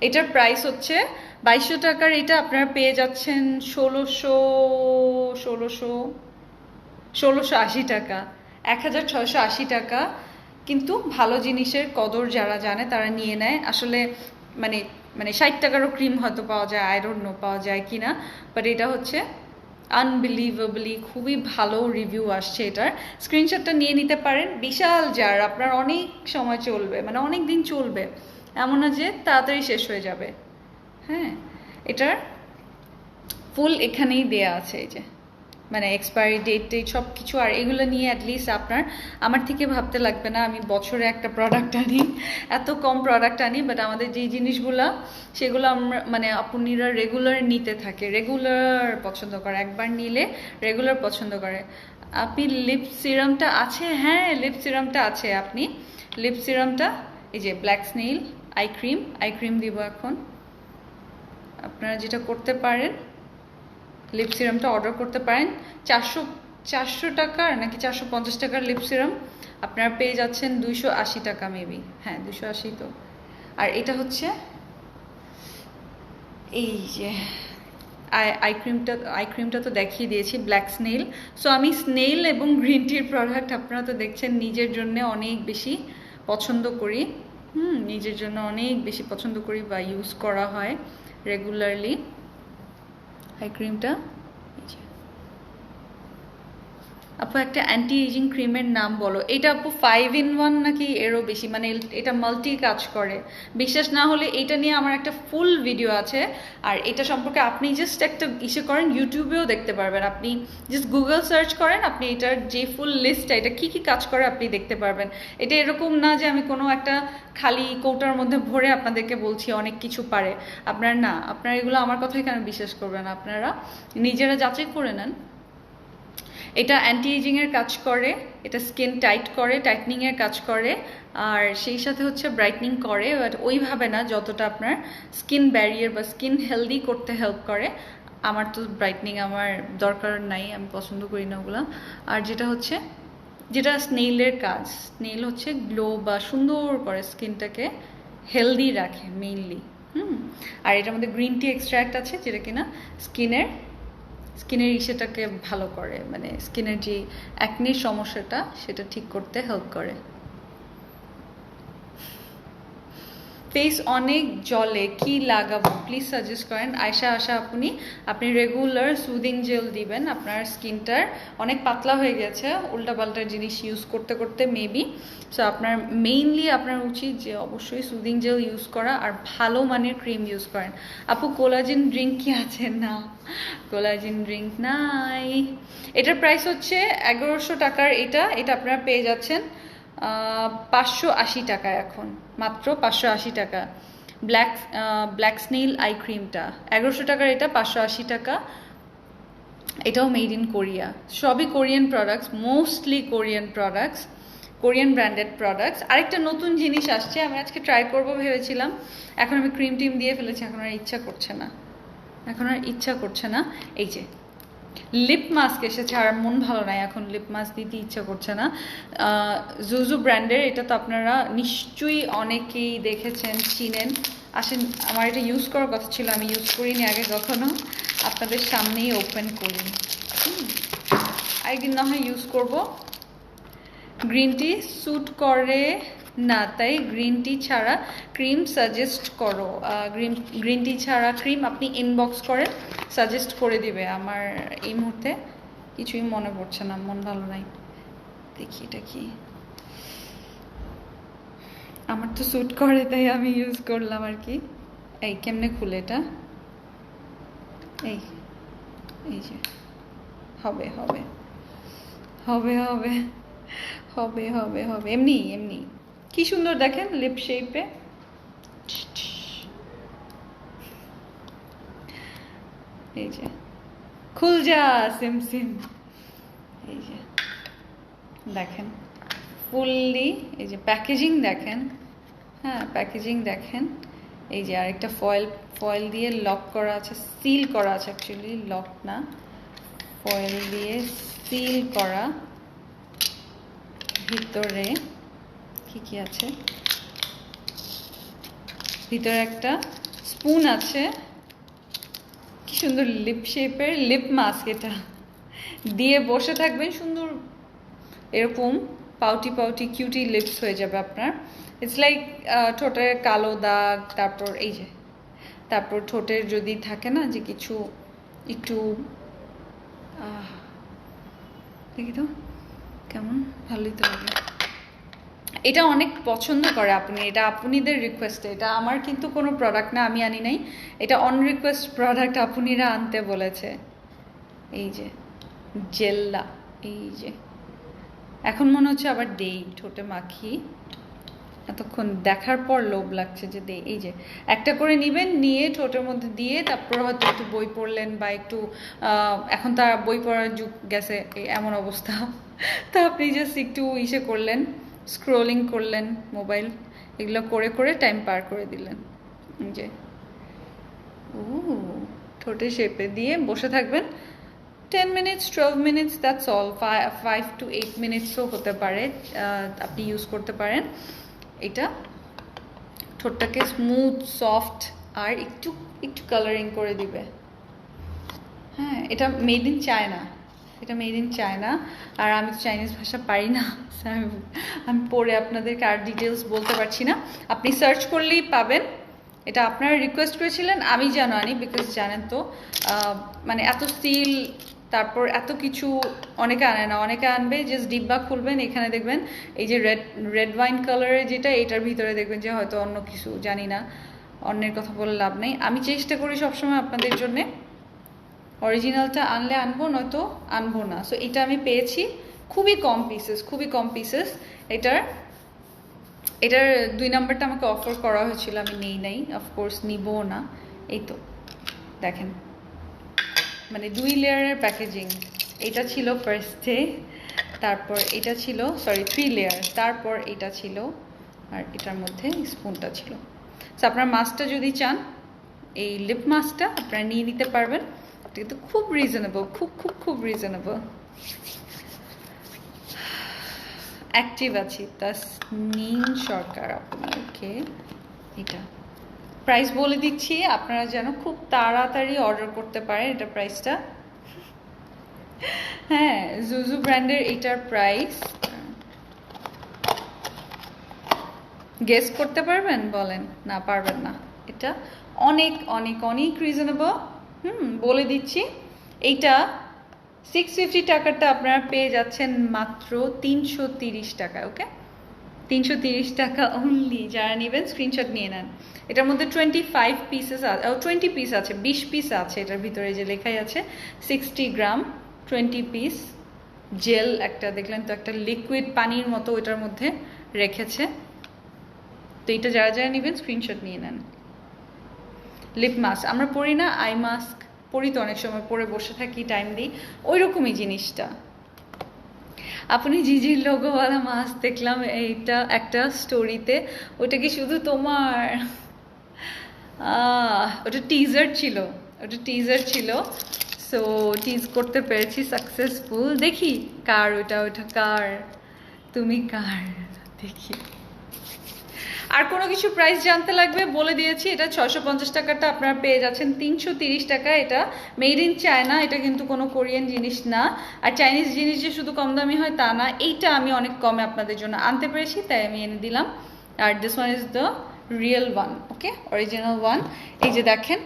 এটার প্রাইস হচ্ছে 2200 টাকার। এটা আপনারা পেয়ে যাচ্ছেন 1680 টাকা, 1680 টাকা। কিন্তু ভালো জিনিসের কদর যারা জানে তারা নিয়ে নেয়। আসলে মানে 60 টাকারও ক্রিম হয়তো পাওয়া যায়, আই ডোন্ট নো পাওয়া যায় কিনা, বাট এটা হচ্ছে আনবিলিভেবলি খুবই ভালো রিভিউ আসছে এটার। স্ক্রিনশটটা নিয়ে নিতে পারেন। বিশাল জার, আপনার অনেক সময় চলবে, মানে অনেক দিন চলবে, এমন না যে তাড়াতাড়ি শেষ হয়ে যাবে। হ্যাঁ, এটার ফুল এখানেই দেয়া আছে, এই যে মানে এক্সপায়ারি ডেট সব কিছু। আর এগুলো নিয়ে অ্যাটলিস্ট আপনার আমার থেকে ভাবতে লাগবে না আমি বছরে একটা প্রোডাক্ট আনি, এত কম প্রোডাক্ট আনি, বাট আমাদের যেই জিনিসগুলো সেগুলো আমরা মানে আপনিরা রেগুলার নিতে থাকে, রেগুলার পছন্দ করে, একবার নিলে রেগুলার পছন্দ করে। আপনি লিপ সিরামটা আছে, হ্যাঁ লিপ সিরামটা আছে। আপনি লিপ সিরামটা এই যে ব্ল্যাক স্নেইল আই ক্রিম দিব এখন। আপনারা যেটা করতে পারেন, লিপ সিরামটা অর্ডার করতে পারেন। 400 টাকার নাকি 450 টাকার লিপ সিরাম আপনারা পেয়ে যাচ্ছেন 280 টাকা মেবি, হ্যাঁ 280 তো। আর এটা হচ্ছে এই যে আই ক্রিমটা তো দেখিয়ে দিয়েছি, ব্ল্যাক স্নেইল। সো আমি স্নেইল এবং গ্রিন টির প্রোডাক্ট আপনারা তো দেখছেন নিজের জন্য অনেক বেশি পছন্দ করি। নিজের জন্য অনেক বেশি পছন্দ করি বা ইউজ করা হয় রেগুলারলি। আই ক্রিমটা আপু একটা অ্যান্টি এজিং ক্রিমের নাম বলো। এটা আপু 5-in-1 নাকি এরও বেশি, মানে এটা মাল্টি কাজ করে। বিশ্বাস না হলে এটা নিয়ে আমার একটা ফুল ভিডিও আছে, আর এটা সম্পর্কে আপনি জাস্ট একটা ইসে করেন, ইউটিউবেও দেখতে পারবেন। আপনি জাস্ট গুগল সার্চ করেন, আপনি এটার যে ফুল লিস্টটা, এটা কি কি কাজ করে আপনি দেখতে পারবেন। এটা এরকম না যে আমি কোনো একটা খালি কৌটার মধ্যে ভরে আপনাদেরকে বলছি অনেক কিছু পারে। আপনার না, আপনারা এগুলো আমার কথাই কেন বিশ্বাস করবেন, আপনারা নিজেরা যাচাই করে নেন। এটা অ্যান্টি এজিং এর কাজ করে, এটা স্কিন টাইট করে, টাইটনিং এর কাজ করে, আর সেই সাথে হচ্ছে ব্রাইটনিং করে, বাট ওইভাবে না যতটা আপনার স্কিন ব্যারিয়ার বা স্কিন হেলদি করতে হেল্প করে। আমার তো ব্রাইটনিং আমার দরকার নাই, আমি পছন্দ করি না ওগুলো। আর যেটা স্নেইলের কাজ, স্নেইল হচ্ছে গ্লো বা সুন্দর করে স্কিনটাকে হেলদি রাখে মেইনলি। আর এটার মধ্যে গ্রিন টি এক্সট্র্যাক্ট আছে, যেটা কিনা স্কিনের ইসেটাকে ভালো করে, মানে স্কিনের যে অ্যাকনির সমস্যাটা সেটা ঠিক করতে হেল্প করে। ফেস অনেক জলে, কি লাগাবো প্লিজ সাজেস্ট করেন। আশা আপনি রেগুলার সুদিং জেল দিবেন। আপনার স্কিনটার অনেক পাতলা হয়ে গেছে উল্টাপাল্টা জিনিস ইউজ করতে করতে মেবি। সো আপনার মেইনলি আপনার উচিত যে অবশ্যই সুদিং জেল ইউজ করা, আর ভালো মানের ক্রিম ইউজ করেন। আপু কোলাজেন ড্রিঙ্ক কি আছে? না, কোলাজেন ড্রিঙ্ক নাই। এটার প্রাইস হচ্ছে 1100 টাকার। এটা আপনারা পেয়ে যাচ্ছেন 580 টাকা, এখন মাত্র 580 টাকা। ব্ল্যাক স্নেইল আই ক্রিমটা 1100 টাকার, এটা 580 টাকা। এটাও মেড ইন কোরিয়া, সবই Korean products, mostly Korean products, Korean branded products. আরেকটা নতুন জিনিস আসছে, আমি আজকে ট্রাই করবো ভেবেছিলাম, এখন আমি ক্রিম টিম দিয়ে ফেলেছি, এখন আর ইচ্ছা করছে না। এই যে লিপ মাস্ক এসেছে, আর মন ভালো নাই, এখন লিপ মাস্ক দিতে ইচ্ছা করছে না। জুজু ব্র্যান্ডের, এটা তো আপনারা নিশ্চয়ই অনেকেই দেখেছেন, চিনেন। আসেন, আমার এটা ইউজ করার কথা ছিল, আমি ইউজ করিনি আগে কখনো, আপনাদের সামনেই ওপেন করি। একদিন না হয় ইউজ করব। গ্রিন টি স্যুট করে না, তাই গ্রিন টি ছাড়া ক্রিম সাজেস্ট করো। গ্রিন টি ছাড়া ক্রিম আপনি ইনবক্স করেন, সাজেস্ট করে দিবে। আমার এই মুহূর্তে কিছুই মনে পড়ছে না, মন ভালো নাই। দেখি এটা কি, আমার তো স্যুট করে তাই আমি ইউজ করলাম আর কি। এই কেমনে খুলে এটা? এই এই যে হবে হবে হবে হবে হবে হবে হবে এমনি এমনি। কি সুন্দর দেখেন লিপ শেপে। এই যে খুল যা সিম সিম। এই যে দেখেন ফুললি, এই যে প্যাকেজিং দেখেন, হ্যাঁ প্যাকেজিং দেখেন। এই যে আরেকটা ফয়েল, ফয়েল দিয়ে লক করা আছে, সিল করা আছে, অ্যাকচুয়ালি লক না, ফয়েল দিয়ে সিল করা। ভিতরে কি কি আছে? ভিতরে একটা স্পুন আছে। কি সুন্দর লিপ শেপের লিপ মাস্ক, এটা দিয়ে বসে থাকবেন সুন্দর, এরকম পাউটি পাউটি কিউটি লিপস হয়ে যাবে আপনার। ইটস লাইক ঠোঁটের কালো দাগ, তারপর এই যে, তারপর ঠোঁটের যদি থাকে না যে কিছু একটু, দেখি তো কেমন, ভালোই তো লাগে। এটা অনেক পছন্দ করে আপনি, এটা আপনিদের রিকোয়েস্টে, এটা আমার কিন্তু কোনো প্রোডাক্ট না, আমি আনি নাই, এটা অন রিকোয়েস্ট প্রোডাক্ট, আপনিরা আনতে বলেছে। এই যে জেল্লা, এই যে এখন মনে হচ্ছে আবার দেই, ঠোঁটে মাখি, এতক্ষণ দেখার পর লোভ লাগছে যে দেই। এই যে একটা করে নিবেন, নিয়ে ঠোঁটের মধ্যে দিয়ে তারপর হয়তো একটু বই পড়লেন বা একটু, এখন তার বই পড়ার যুগ গেছে এমন অবস্থা, তা আপনি জাস্ট একটু ইসে করলেন, স্ক্রোলিং করলেন মোবাইল, এগুলো করে করে টাইম পার করে দিলেন। যে ও ঠোঁটে শেপে দিয়ে বসে থাকবেন 10 minutes 12 minutes, that's all. 5 to 8 মিনিটসও হতে পারে, আপনি ইউজ করতে পারেন। এটা ঠোঁটটাকে স্মুথ সফট আর একটু একটু কালারিং করে দিবে। হ্যাঁ, এটা মেড ইন চায়না, এটা মেড ইন চায়না। আর আমি চাইনিজ ভাষা পারি না, আমি পড়ে আপনাদেরকে আর ডিটেলস বলতে পারছি না, আপনি সার্চ করলেই পাবেন। এটা আপনারা রিকোয়েস্ট করেছিলেন, আমি যেন আনি, বিকজ জানেন তো মানে এত সিল, তারপর এত কিছু অনেকে আনে না, অনেকে আনবে জাস্ট ডিব্বা খুলবেন, এখানে দেখবেন এই যে রেড ওয়াইন কালারের যেটা, এটার ভিতরে দেখবেন যে হয়তো অন্য কিছু, জানি না, অন্যের কথা বলে লাভ নেই। আমি চেষ্টা করি সবসময় আপনাদের জন্যে অরিজিনালটা আনলে আনবো, নয়তো আনবো না। সো এটা আমি পেয়েছি খুবই কম পিসেস, খুবই কম পিসেস। এটার 2 নাম্বারটা আমাকে অফার করা হয়েছিল, আমি নেই নাই, অফকোর্স নিবও না। এই তো দেখেন, মানে 2 লেয়ারের প্যাকেজিং। এটা ছিল ফার্স্টে, তারপর এটা ছিল, সরি 3 লেয়ার, তারপর এটা ছিল, আর এটার মধ্যে স্পুনটা ছিল। সো আপনার মাস্কটা যদি চান, এই লিপ মাস্কটা আপনারা নিয়ে নিতে পারবেন, এটা কিন্তু খুব রিজনেবল, খুব খুব খুব রিজনেবল। অ্যাক্টিভ আছি, তাসনিম সরকার আপনাকে। এটা প্রাইস বলে দিচ্ছি, আপনারা যেন খুব তাড়াতাড়ি অর্ডার করতে পারেন। এটা প্রাইসটা, হ্যাঁ জুজু ব্র্যান্ডের এটার প্রাইস গেস করতে পারবেন? বলেন না, পারবেন না। এটা অনেক অনেক অনেক রিজনেবল। বলে দিচ্ছি, এইটা 650 টাকাটা আপনারা পেয়ে যাচ্ছেন মাত্র 330 টাকায়। ওকে, 330 টাকা অনলি। যারা নেবেন স্ক্রিনশট নিয়ে নেন। এটার মধ্যে 25 পিসেস আছে, 20 পিস আছে, 20 পিস আছে এটার ভিতরে, যে লেখাই আছে 60 গ্রাম 20 পিস। জেল একটা দেখলেন তো, একটা লিকুইড পানির মতো ওইটার মধ্যে রেখেছে। তো এটা যারা যারা নেবেন স্ক্রিনশট নিয়ে নেন। লিপ মাস্ক আমরা পরি না, আই মাস্ক পরি তো, অনেক সময় পরে বসে থাকি, টাইম দিই, ওই রকমই জিনিসটা। আপনি জিজির লোগোওয়ালা মাস্ক দেখলাম এইটা একটা স্টোরিতে, ওটা কি শুধু তোমার? ওটা টিজার ছিল, ওটা টিজার ছিল। সো টিজ করতে পেরেছি, সাকসেসফুল। দেখি কার ওটা, ওটা কার, তুমি কার, দেখি। আর কোনো কিছু প্রাইস জানতে লাগবে বলে দিয়েছি। এটা 650 টাকাটা আপনারা পেয়ে যাচ্ছেন 330 টাকা। এটা মেড ইন চায়না, এটা কিন্তু কোনো কোরিয়ান জিনিস না। আর চাইনিজ জিনিস যে শুধু কম দামি হয় তা না, এইটা আমি অনেক কমে আপনাদের জন্য আনতে পেরেছি, তাই আমি এনে দিলাম। আর this one is the real one, okay, original one. এই যে দেখেন,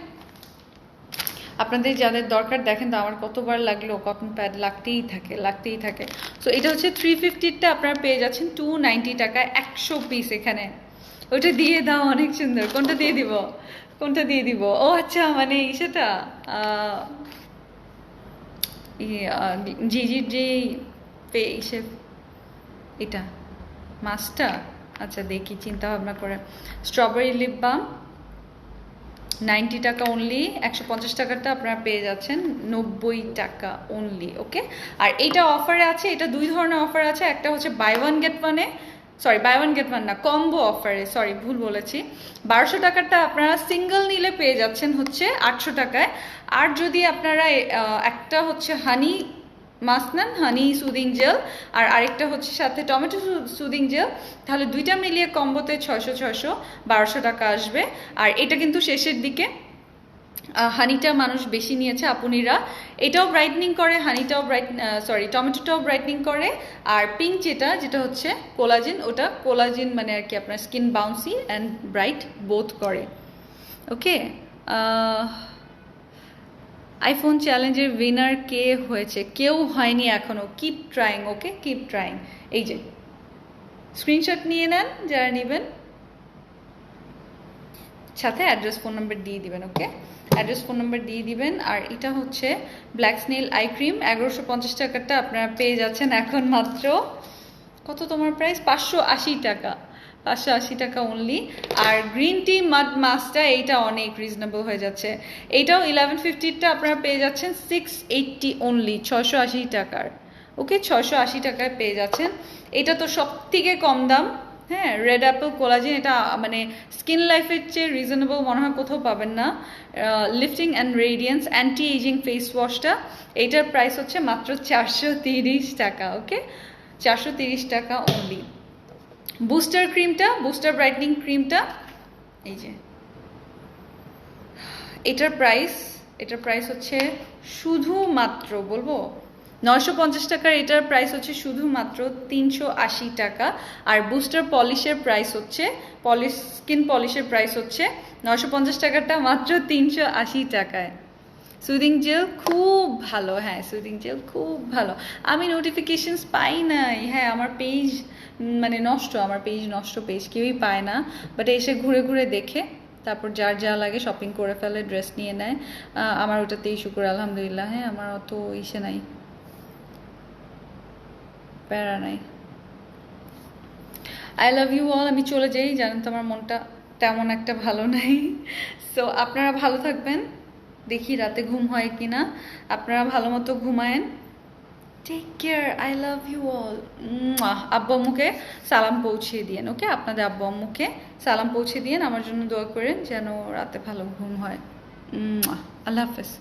আপনাদের যাদের দরকার দেখেন তো আমার কতবার লাগলো, কটন প্যাড লাগতেই থাকে, লাগতেই থাকে। সো এটা হচ্ছে 350টা আপনারা পেয়ে যাচ্ছেন 290 টাকায় 100 পিস। এখানে ওইটা দিয়ে দাও, অনেক সুন্দর। কোনটা দিয়ে দিব, কোনটা দিয়ে দিব? ও আচ্ছা, মানে সেটা জিজির যে ইসে, এটা মাছটা। আচ্ছা দেখি, চিন্তা ভাবনা করে। স্ট্রবেরি লিপ বাম 90 টাকা অনলি। 150 টাকাটা আপনারা পেয়ে যাচ্ছেন 90 টাকা অনলি, ওকে। আর এইটা অফারে আছে, এটা দুই ধরনের অফার আছে। একটা হচ্ছে বাই ওয়ান গেট ওয়ানে, sorry buy one get one না, কম্বো অফারে, সরি ভুল বলেছি। 1200 টাকাটা আপনারা সিঙ্গেল নিলে পেয়ে যাচ্ছেন হচ্ছে 800 টাকায়। আর যদি আপনারা একটা হচ্ছে হানি মাস্ক নেন, হানি সুদিং জেল, আর আরেকটা হচ্ছে সাথে টমেটো সুদিং জেল, তাহলে দুইটা মিলিয়ে কম্বোতে 600 1200 টাকা আসবে। আর এটা কিন্তু শেষের দিকে হানিটা মানুষ বেশি নিয়েছে আপুনিরা। এটাও ব্রাইটনিং করে, হানিটাও সরি টমেটোটাও ব্রাইটনিং করে। আর পিঙ্ক যেটা, যেটা হচ্ছে কোলাজেন, ওটা কোলাজেন মানে আর কি আপনার skin bouncy and bright both করে, ওকে। আইফোন চ্যালেঞ্জের উইনার কে হয়েছে? কেউ হয়নি এখনো, কিপ ট্রাইং, ওকে, কিপ ট্রাইং। এই যে স্ক্রিনশট নিয়ে নেন যারা নেবেন, সাথে অ্যাড্রেস ফোন নাম্বার দিয়ে দিবেন, ওকে, অ্যাড্রেস ফোন নাম্বার দিয়ে দিবেন। আর এটা হচ্ছে ব্ল্যাক স্নেল আই ক্রিম 1150 টাকাটা আপনারা পেয়ে যাচ্ছেন এখন মাত্র, কত তোমার প্রাইস? 580 টাকা, 580 টাকা অনলি। আর গ্রিন টি মাড মাস্কটা, এইটা অনেক রিজনেবল হয়ে যাচ্ছে। এইটাও 1150টা আপনারা পেয়ে যাচ্ছেন 680 অনলি, 680 টাকার, ওকে, 680 টাকায় পেয়ে যাচ্ছেন। এটা তো সব থেকে কম দাম, হ্যাঁ। রেড অ্যাপেল কোলাজেন, এটা মানে স্কিন লাইফের চেয়ে রিজনেবল মনে হয় কোথাও পাবেন না। Lifting and radiance anti ageing face ওয়াশটা, এইটার প্রাইস হচ্ছে মাত্র 430 টাকা, ওকে, 430 টাকা অনলি। বুস্টার ক্রিমটা, বুস্টার ব্রাইটনিং ক্রিমটা, এই যে এটার প্রাইস হচ্ছে শুধুমাত্র বলবো 950 টাকার। এটার প্রাইস হচ্ছে শুধুমাত্র 380 টাকা। আর বুস্টার পলিশের প্রাইস হচ্ছে, স্কিন পলিশের প্রাইস হচ্ছে 950 টাকাটা মাত্র 380 টাকায়। সুদিং জেল খুব ভালো, হ্যাঁ সুদিং জেল খুব ভালো। আমি নোটিফিকেশনস পাই নাই, হ্যাঁ আমার পেজ মানে নষ্ট, আমার পেজ নষ্ট, পেজ কেউই পায় না। বাট এসে ঘুরে ঘুরে দেখে তারপর যার যা লাগে শপিং করে ফেলে, ড্রেস নিয়ে নেয়। আমার ওটাতেই শুক্র আলহামদুলিল্লাহ, হ্যাঁ আমার অত ইসে নাই, প্যারা নাই। I love you all. আমি চলে যাই, জানেন তো আমার মনটা তেমন একটা ভালো নাই। সো আপনারা ভালো থাকবেন, দেখি রাতে ঘুম হয় কিনা। আপনারা ভালো মতো ঘুমায়েন, take care, I love you all. আব্বু আম্মুকে সালাম পৌঁছে দিয়েন, ওকে, আপনাদের আব্বু আম্মুকে সালাম পৌঁছে দিয়েন, আমার জন্য দোয়া করেন যেন রাতে ভালো ঘুম হয়। আল্লাহ হাফেজ।